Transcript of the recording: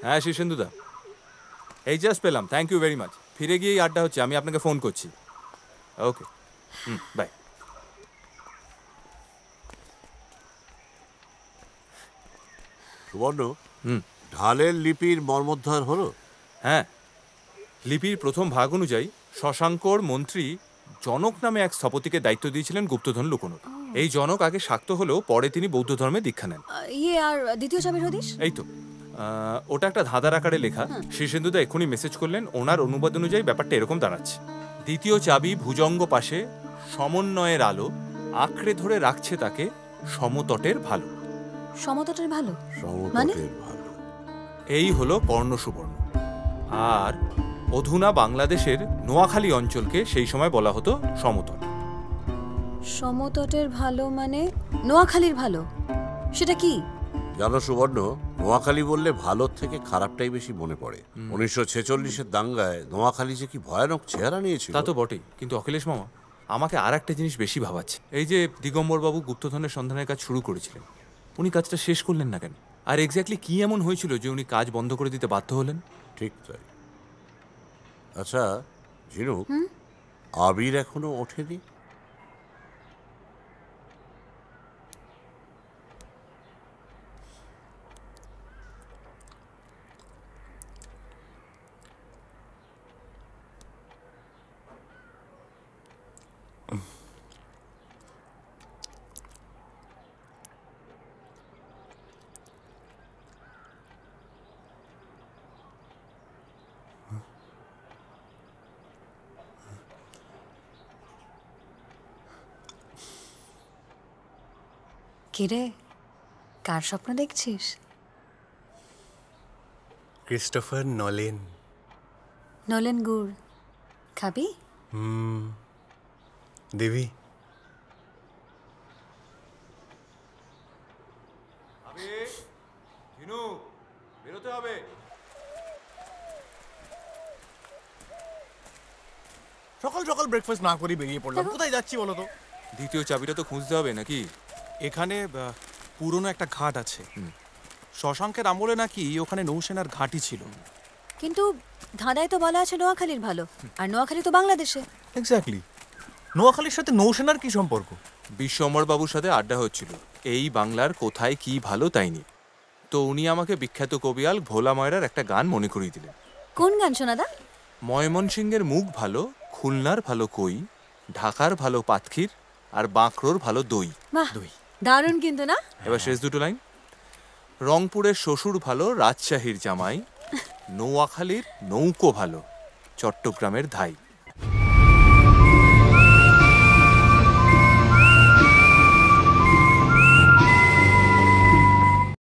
হ্যাঁ শীর্ষেন্দুদা, এই জাস্ট পেলাম, থ্যাংক ইউ ভেরি মাচ। ফিরে গিয়েই আড্ডা হচ্ছে, আমি আপনাকে ফোন করছি। ওকে, বাই। সুবর্ণ, ঢালের লিপির মর্মোদ্ধার হলো? হ্যাঁ, লিপির প্রথম ভাগ অনুযায়ী শশাঙ্কর মন্ত্রী জনক নামে এক স্থপতিকে দায়িত্ব দিয়েছিলেন গুপ্তধন লুকোনোর। এই জনক আগে শাক্ত হলেও পরে তিনি বৌদ্ধ ধর্মে দীক্ষা নেন। আর দ্বিতীয় চাবির হদিশ? এই তো, ওটা একটা ধাঁধার আকারে লেখা। শীর্ষেন্দুদা এক্ষুনি মেসেজ করলেন, ওনার অনুবাদ অনুযায়ী ব্যাপারটা এরকম দাঁড়াচ্ছে। দ্বিতীয় চাবি ভুজঙ্গ পাশে সমন্বয়ের আলো আঁকড়ে ধরে রাখছে তাকে সমতটের ভালো। সমতটের ভালো মানে? এই হলো কর্ণ সুবর্ণ। আর অধুনা বাংলাদেশের নোয়াখালী অঞ্চলকে সেই সময় বলা হতো সমতট। সমতটের ভালো মানে নোয়াখালীর ভালো? সেটা কি জানো সুবর্ণ, নোয়াখালী বললে ভালোর থেকে খারাপটাই বেশি মনে পড়ে। 1946-এর দাঙ্গায় নোয়াখালী যে কি ভয়ানক চেহারা নিয়েছিল। তা তো বটেই, কিন্তু অখিলেশ মামা, আমাকে আর একটা জিনিস বেশি ভাবাচ্ছে। এই যে দিগম্বরবাবু গুপ্তধনের সন্ধানের কাজ শুরু করেছিলেন, উনি কাজটা শেষ করলেন না কেন? আর এক্স্যাক্টলি কি এমন হয়েছিল যে উনি কাজ বন্ধ করে দিতে বাধ্য হলেন? ঠিক তাই। আচ্ছা ঝিনুক, আবির এখনো ওঠেনি? কিরে, কার স্বপ্ন দেখছিস? ক্রিস্টোফার নলেন। নলেন গুড় খাবি? দেবী, বেরোতে হবে। সকাল সকাল ব্রেকফাস্ট না করে বেরিয়ে পড়লাম। কোথায় যাচ্ছি বলো তো? দ্বিতীয় চাবিটা তো খুঁজতে হবে নাকি? এখানে পুরনো একটা ঘাট আছে। শশাঙ্কের আমলে নাকি ওখানে নৌসেনার ঘাঁটি ছিল। কিন্তু ধাঁধায় তো বলা আছে নোয়াখালীর ভালো, আর নোয়াখালী তো বাংলাদেশে। এক্স্যাক্টলি, নোয়াখালীর সাথে নৌসেনার কি সম্পর্ক? বিশ্বম্বর বাবুর সাথে আড্ডা হচ্ছিল এই বাংলার কোথায় কি ভালো তাই নিয়ে। তো উনি আমাকে বিখ্যাত কবিয়াল ভোলা ময়রার একটা গান মনে করিয়ে দিলেন। কোন গান সোনাদা? ময়মনসিংহের মুখ ভালো, খুলনার ভালো কই, ঢাকার ভালো পাতখির, আর বাঁকড়োর ভালো দই। বাহ, দারুণ কিন্তু না? এবার শেষ দুটো লাইন। রংপুরের শ্বশুর ভালো, রাজশাহীর জামাই, নোয়াখালীর নৌকো ভালো, চট্টগ্রামের ধাই।